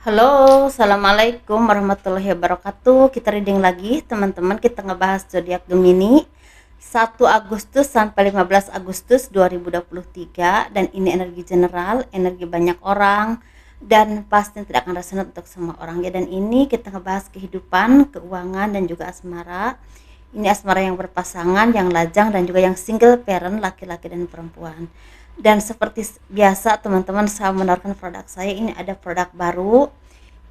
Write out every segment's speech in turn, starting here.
Halo, assalamualaikum warahmatullahi wabarakatuh. Kita reading lagi, teman-teman. Kita ngebahas zodiak Gemini 1 Agustus sampai 15 Agustus 2023, dan ini energi general, energi banyak orang, dan pasti tidak akan resonate untuk semua orang ya. Dan ini kita ngebahas kehidupan, keuangan, dan juga asmara. Ini asmara yang berpasangan, yang lajang, dan juga yang single parent, laki-laki dan perempuan. Dan seperti biasa teman-teman, saya menawarkan produk saya. Ini ada produk baru,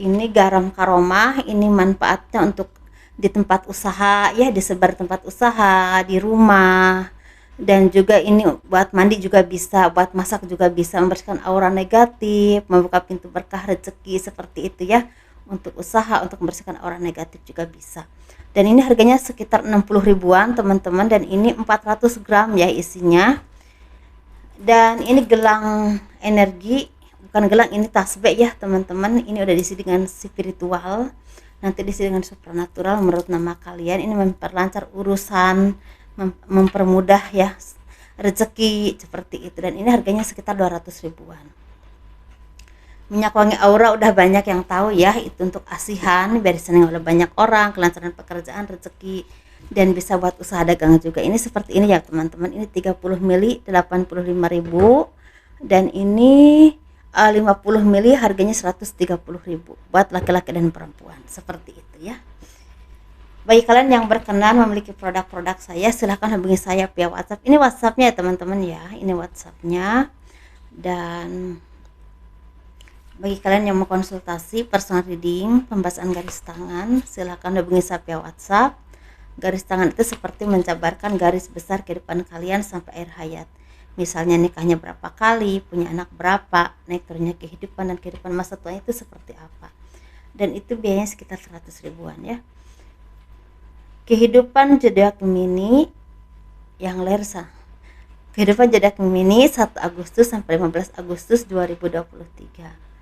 ini garam karomah. Ini manfaatnya untuk di tempat usaha ya, disebar tempat usaha, di rumah, dan juga ini buat mandi juga bisa, buat masak juga bisa, membersihkan aura negatif, membuka pintu berkah rezeki, seperti itu ya. Untuk usaha, untuk membersihkan aura negatif juga bisa. Dan ini harganya sekitar 60 ribuan teman-teman, dan ini 400 gram ya isinya. Dan ini gelang energi, bukan gelang, ini tasbih ya teman-teman. Ini udah diisi dengan spiritual, nanti diisi dengan supernatural menurut nama kalian. Ini memperlancar urusan, mempermudah ya rezeki, seperti itu. Dan ini harganya sekitar 200 ribuan. Minyak wangi aura udah banyak yang tahu ya, itu untuk asihan biar disenangi oleh banyak orang, kelancaran pekerjaan, rezeki, dan bisa buat usaha dagang juga. Ini seperti ini ya teman-teman. Ini 30 mili 85.000, dan ini 50 mili harganya 130.000 buat laki-laki dan perempuan, seperti itu ya. Bagi kalian yang berkenan memiliki produk-produk saya, silahkan hubungi saya via WhatsApp. Ini WhatsAppnya ya teman-teman ya, ini WhatsAppnya. Dan bagi kalian yang mau konsultasi personal reading, pembahasan garis tangan, silahkan hubungi saya via WhatsApp. Garis tangan itu seperti menjabarkan garis besar kehidupan kalian sampai akhir hayat. Misalnya nikahnya berapa kali, punya anak berapa, naik turunnya kehidupan, dan kehidupan masa tuanya itu seperti apa. Dan itu biayanya sekitar 100 ribuan ya. Kehidupan zodiak Gemini yang lersa. Kehidupan zodiak Gemini 1 Agustus sampai 15 Agustus 2023.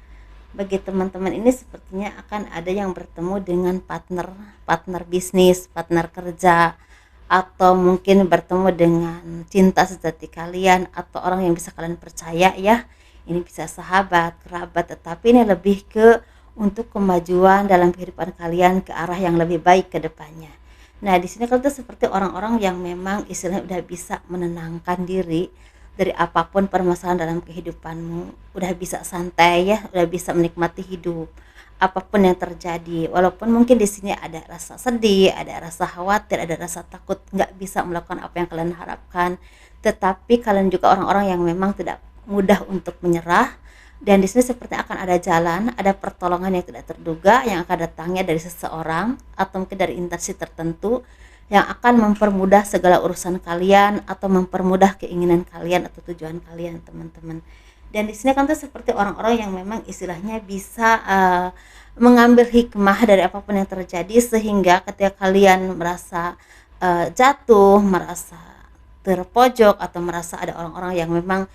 Bagi teman-teman ini sepertinya akan ada yang bertemu dengan partner bisnis, partner kerja, atau mungkin bertemu dengan cinta sejati kalian, atau orang yang bisa kalian percaya ya. Ini bisa sahabat, kerabat, tetapi ini lebih ke untuk kemajuan dalam kehidupan kalian ke arah yang lebih baik ke depannya. Nah, di sini kalau tuh seperti orang-orang yang memang istilahnya udah bisa menenangkan diri dari apapun permasalahan dalam kehidupanmu, udah bisa santai ya, udah bisa menikmati hidup apapun yang terjadi. Walaupun mungkin di sini ada rasa sedih, ada rasa khawatir, ada rasa takut nggak bisa melakukan apa yang kalian harapkan, tetapi kalian juga orang-orang yang memang tidak mudah untuk menyerah. Dan di sini seperti akan ada jalan, ada pertolongan yang tidak terduga yang akan datangnya dari seseorang atau mungkin dari instansi tertentu yang akan mempermudah segala urusan kalian atau mempermudah keinginan kalian atau tujuan kalian, teman-teman. Dan di sini kan tuh seperti orang-orang yang memang istilahnya bisa mengambil hikmah dari apapun yang terjadi, sehingga ketika kalian merasa jatuh, merasa terpojok, atau merasa ada orang-orang yang memang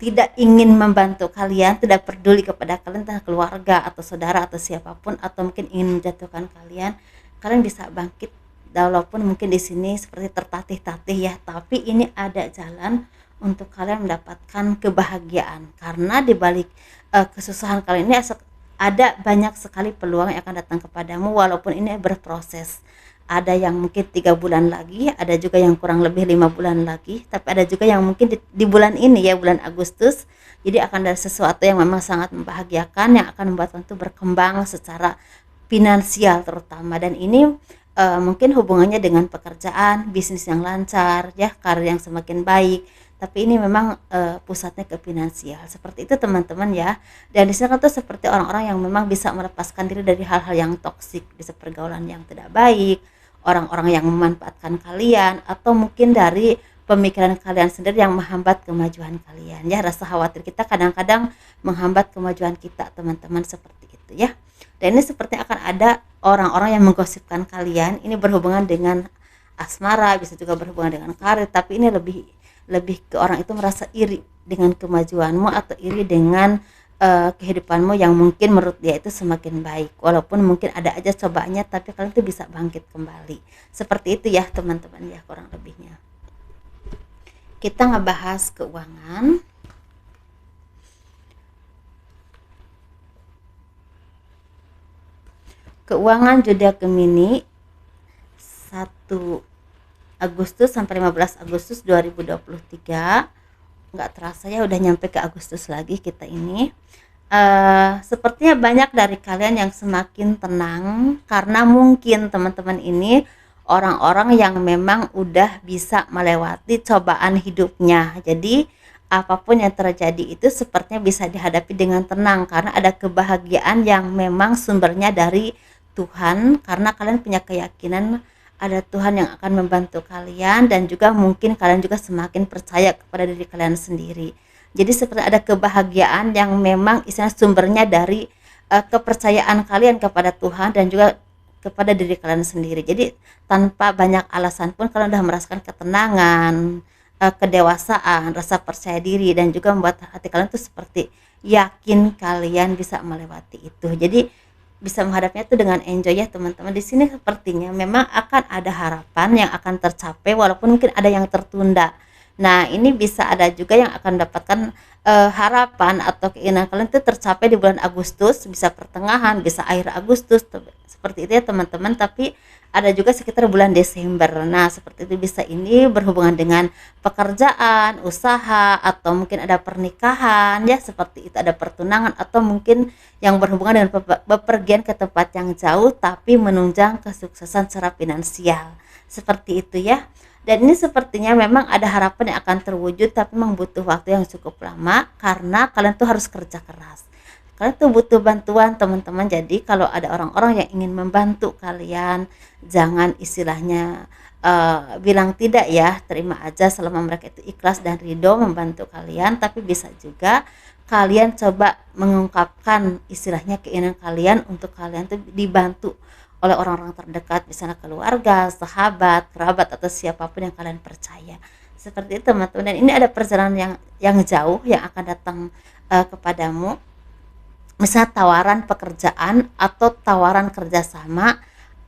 tidak ingin membantu kalian, tidak peduli kepada kalian, entah keluarga atau saudara atau siapapun, atau mungkin ingin menjatuhkan kalian, kalian bisa bangkit. Walaupun mungkin di sini seperti tertatih-tatih ya, tapi ini ada jalan untuk kalian mendapatkan kebahagiaan, karena di balik kesusahan kalian ini ada banyak sekali peluang yang akan datang kepadamu, walaupun ini berproses. Ada yang mungkin 3 bulan lagi, ada juga yang kurang lebih 5 bulan lagi, tapi ada juga yang mungkin di bulan ini ya, bulan Agustus. Jadi akan ada sesuatu yang memang sangat membahagiakan, yang akan membuat tentu berkembang secara finansial terutama. Dan ini mungkin hubungannya dengan pekerjaan, bisnis yang lancar ya, karir yang semakin baik. Tapi ini memang pusatnya ke finansial, seperti itu teman-teman ya. Dan di sini kan tuh seperti orang-orang yang memang bisa melepaskan diri dari hal-hal yang toksik, bisa pergaulan yang tidak baik, orang-orang yang memanfaatkan kalian, atau mungkin dari pemikiran kalian sendiri yang menghambat kemajuan kalian ya. Rasa khawatir kita kadang-kadang menghambat kemajuan kita, teman-teman, seperti itu ya. Dan ini seperti akan ada orang-orang yang menggosipkan kalian. Ini berhubungan dengan asmara, bisa juga berhubungan dengan karir, tapi ini lebih lebih ke orang itu merasa iri dengan kemajuanmu, atau iri dengan kehidupanmu yang mungkin menurut dia itu semakin baik, walaupun mungkin ada aja cobaannya, tapi kalian tuh bisa bangkit kembali. Seperti itu ya teman-teman ya, kurang lebihnya. Kita ngebahas keuangan. keuangan zodiak Gemini 1 Agustus sampai 15 Agustus 2023. Nggak terasa ya udah nyampe ke Agustus lagi kita ini. Sepertinya banyak dari kalian yang semakin tenang karena mungkin teman-teman ini orang-orang yang memang udah bisa melewati cobaan hidupnya. Jadi apapun yang terjadi itu sepertinya bisa dihadapi dengan tenang karena ada kebahagiaan yang memang sumbernya dari Tuhan, karena kalian punya keyakinan ada Tuhan yang akan membantu kalian, dan juga mungkin kalian juga semakin percaya kepada diri kalian sendiri. Jadi seperti ada kebahagiaan yang memang istilah sumbernya dari kepercayaan kalian kepada Tuhan dan juga kepada diri kalian sendiri. Jadi tanpa banyak alasan pun kalian sudah merasakan ketenangan, kedewasaan, rasa percaya diri, dan juga membuat hati kalian tuh seperti yakin kalian bisa melewati itu. Jadi bisa menghadapinya tuh dengan enjoy ya teman-teman. Di sini sepertinya memang akan ada harapan yang akan tercapai walaupun mungkin ada yang tertunda. Nah, ini bisa ada juga yang akan mendapatkan harapan atau keinginan kalian itu tercapai di bulan Agustus, bisa pertengahan, bisa akhir Agustus, seperti itu ya teman-teman. Tapi ada juga sekitar bulan Desember. Nah, seperti itu bisa ini berhubungan dengan pekerjaan, usaha, atau mungkin ada pernikahan ya, seperti itu ada pertunangan, atau mungkin yang berhubungan dengan bepergian ke tempat yang jauh tapi menunjang kesuksesan secara finansial. Seperti itu ya. Dan ini sepertinya memang ada harapan yang akan terwujud, tapi memang butuh waktu yang cukup lama karena kalian tuh harus kerja keras. Kalian tuh butuh bantuan teman-teman. Jadi kalau ada orang-orang yang ingin membantu kalian, jangan istilahnya bilang tidak ya, terima aja selama mereka itu ikhlas dan ridho membantu kalian. Tapi bisa juga kalian coba mengungkapkan istilahnya keinginan kalian untuk kalian tuh dibantu oleh orang-orang terdekat, misalnya keluarga, sahabat, kerabat, atau siapapun yang kalian percaya. Seperti itu teman-teman. Dan ini ada perjalanan yang jauh yang akan datang kepadamu, misalnya tawaran pekerjaan atau tawaran kerjasama,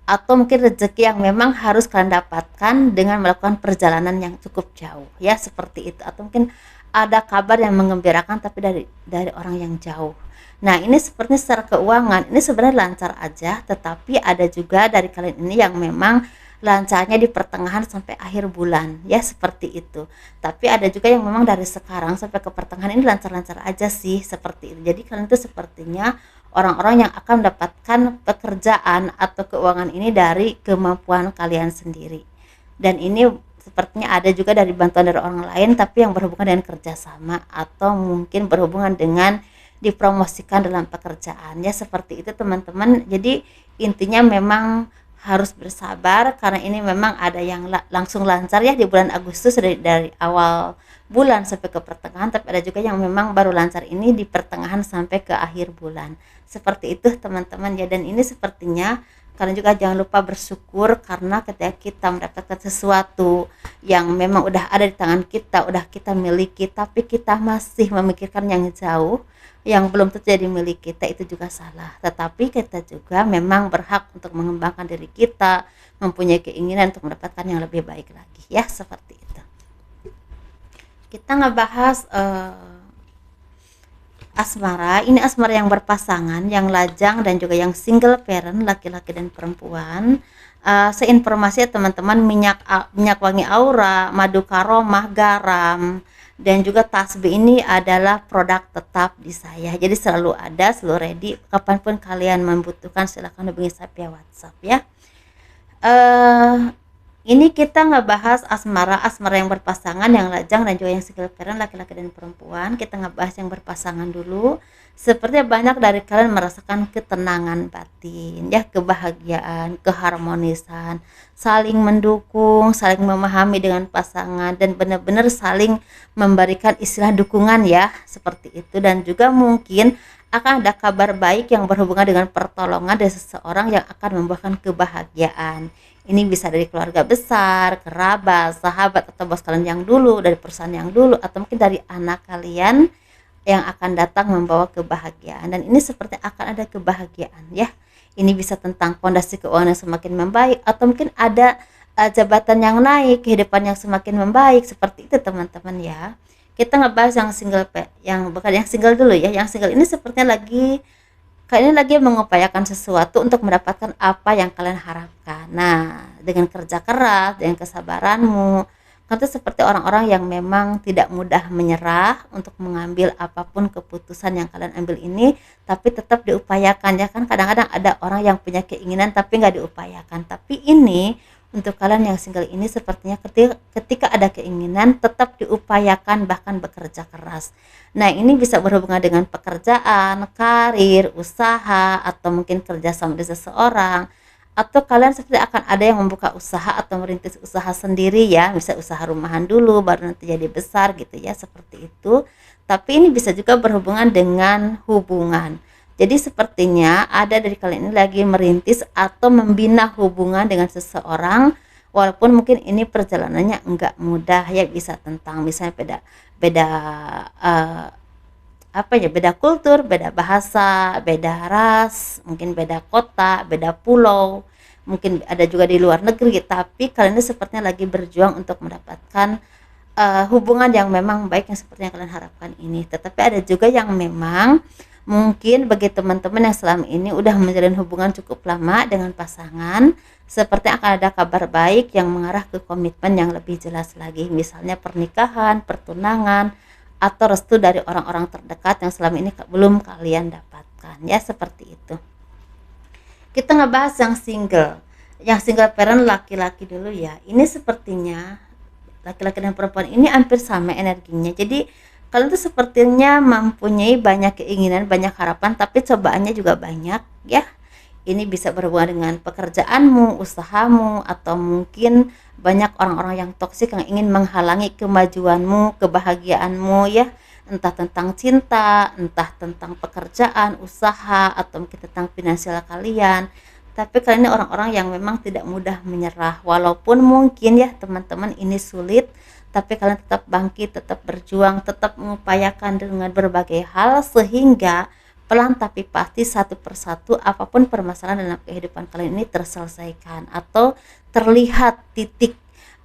atau mungkin rezeki yang memang harus kalian dapatkan dengan melakukan perjalanan yang cukup jauh ya, seperti itu. Atau mungkin ada kabar yang menggembirakan tapi dari orang yang jauh. Nah, ini sepertinya secara keuangan ini sebenarnya lancar aja, tetapi ada juga dari kalian ini yang memang lancarnya di pertengahan sampai akhir bulan ya, seperti itu. Tapi ada juga yang memang dari sekarang sampai ke pertengahan ini lancar-lancar aja sih, seperti itu. Jadi kalian itu sepertinya orang-orang yang akan mendapatkan pekerjaan atau keuangan ini dari kemampuan kalian sendiri. Dan ini sepertinya ada juga dari bantuan dari orang lain, tapi yang berhubungan dengan kerjasama atau mungkin berhubungan dengan dipromosikan dalam pekerjaan ya, seperti itu teman-teman. Jadi intinya memang harus bersabar karena ini memang ada yang langsung lancar ya di bulan Agustus dari awal bulan sampai ke pertengahan, tapi ada juga yang memang baru lancar ini di pertengahan sampai ke akhir bulan. Seperti itu teman-teman ya. Dan ini sepertinya kalian juga jangan lupa bersyukur karena ketika kita mendapatkan sesuatu yang memang udah ada di tangan kita, udah kita miliki, tapi kita masih memikirkan yang jauh, yang belum terjadi milik kita, itu juga salah. Tetapi kita juga memang berhak untuk mengembangkan diri kita, mempunyai keinginan untuk mendapatkan yang lebih baik lagi ya, seperti itu. Kita ngebahas asmara. Ini asmara yang berpasangan, yang lajang, dan juga yang single parent, laki-laki dan perempuan. Seinformasi ya teman-teman, minyak wangi aura, madu karomah, garam, dan juga tasbih ini adalah produk tetap di saya. Jadi selalu ada, selalu ready. Kapanpun kalian membutuhkan silahkan hubungi saya via WhatsApp ya. Ini kita ngebahas asmara yang berpasangan, yang lajang, dan juga yang single parent, laki-laki dan perempuan. Kita ngebahas yang berpasangan dulu. Sepertinya banyak dari kalian merasakan ketenangan batin ya, kebahagiaan, keharmonisan, saling mendukung, saling memahami dengan pasangan, dan benar-benar saling memberikan istilah dukungan ya, seperti itu. Dan juga mungkin akan ada kabar baik yang berhubungan dengan pertolongan dari seseorang yang akan membuahkan kebahagiaan. Ini bisa dari keluarga besar, kerabat, sahabat, atau bos kalian yang dulu, dari perusahaan yang dulu, atau mungkin dari anak kalian yang akan datang membawa kebahagiaan. Dan ini seperti akan ada kebahagiaan ya. Ini bisa tentang fondasi keuangan yang semakin membaik, atau mungkin ada jabatan yang naik, kehidupan yang semakin membaik, seperti itu teman-teman ya. Kita ngebahas yang single, yang bukan yang single dulu ya. Yang single ini sepertinya lagi kalian lagi mengupayakan sesuatu untuk mendapatkan apa yang kalian harapkan. Nah, dengan kerja keras, dengan kesabaranmu, kan itu seperti orang-orang yang memang tidak mudah menyerah untuk mengambil apapun keputusan yang kalian ambil ini, tapi tetap diupayakan ya kan. Kadang-kadang ada orang yang punya keinginan tapi nggak diupayakan. Tapi ini untuk kalian yang single ini sepertinya ketika ada keinginan tetap diupayakan, bahkan bekerja keras. Nah, ini bisa berhubungan dengan pekerjaan, karir, usaha, atau mungkin kerja sama dengan seseorang, atau kalian seperti akan ada yang membuka usaha atau merintis usaha sendiri ya, bisa usaha rumahan dulu baru nanti jadi besar gitu ya, seperti itu. Tapi ini bisa juga berhubungan dengan hubungan. Jadi sepertinya ada dari kalian ini lagi merintis atau membina hubungan dengan seseorang, walaupun mungkin ini perjalanannya enggak mudah ya, bisa tentang misalnya beda beda eh, apa ya, beda kultur, beda bahasa, beda ras, mungkin beda kota, beda pulau, mungkin ada juga di luar negeri, tapi kalian ini sepertinya lagi berjuang untuk mendapatkan hubungan yang memang baik yang seperti yang kalian harapkan ini. Tetapi ada juga yang memang mungkin bagi teman-teman yang selama ini udah menjalin hubungan cukup lama dengan pasangan, seperti akan ada kabar baik yang mengarah ke komitmen yang lebih jelas lagi, misalnya pernikahan, pertunangan, atau restu dari orang-orang terdekat yang selama ini belum kalian dapatkan ya, seperti itu. Kita ngebahas yang single parent laki-laki dulu ya. Ini sepertinya laki-laki dan perempuan ini hampir sama energinya. Jadi kalian tuh sepertinya mempunyai banyak keinginan, banyak harapan, tapi cobaannya juga banyak ya. Ini bisa berhubungan dengan pekerjaanmu, usahamu, atau mungkin banyak orang-orang yang toksik yang ingin menghalangi kemajuanmu, kebahagiaanmu ya. Entah tentang cinta, entah tentang pekerjaan, usaha, atau mungkin tentang finansial kalian. Tapi kalian ini orang-orang yang memang tidak mudah menyerah, walaupun mungkin ya teman-teman ini sulit, tapi kalian tetap bangkit, tetap berjuang, tetap mengupayakan dengan berbagai hal, sehingga pelan tapi pasti satu persatu apapun permasalahan dalam kehidupan kalian ini terselesaikan atau terlihat titik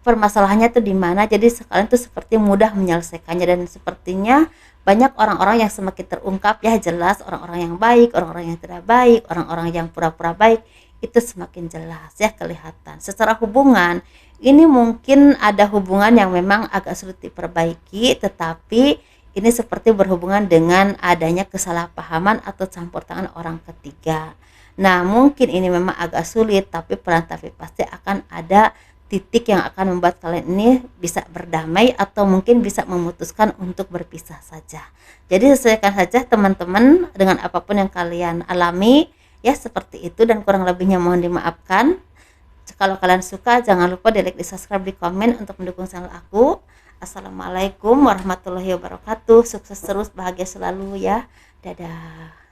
permasalahannya tuh di mana. Jadi kalian tuh seperti mudah menyelesaikannya, dan sepertinya banyak orang-orang yang semakin terungkap ya, jelas orang-orang yang baik, orang-orang yang tidak baik, orang-orang yang pura-pura baik, itu semakin jelas ya kelihatan. Secara hubungan ini mungkin ada hubungan yang memang agak sulit diperbaiki, tetapi ini seperti berhubungan dengan adanya kesalahpahaman atau campur tangan orang ketiga. Nah, mungkin ini memang agak sulit, tapi pelan tapi pasti akan ada titik yang akan membuat kalian ini bisa berdamai atau mungkin bisa memutuskan untuk berpisah saja. Jadi sesuaikan saja teman-teman dengan apapun yang kalian alami ya, seperti itu, dan kurang lebihnya mohon dimaafkan. Kalau kalian suka jangan lupa di like, di subscribe, di komen untuk mendukung channel aku. Assalamualaikum warahmatullahi wabarakatuh. Sukses terus, bahagia selalu ya. Dadah.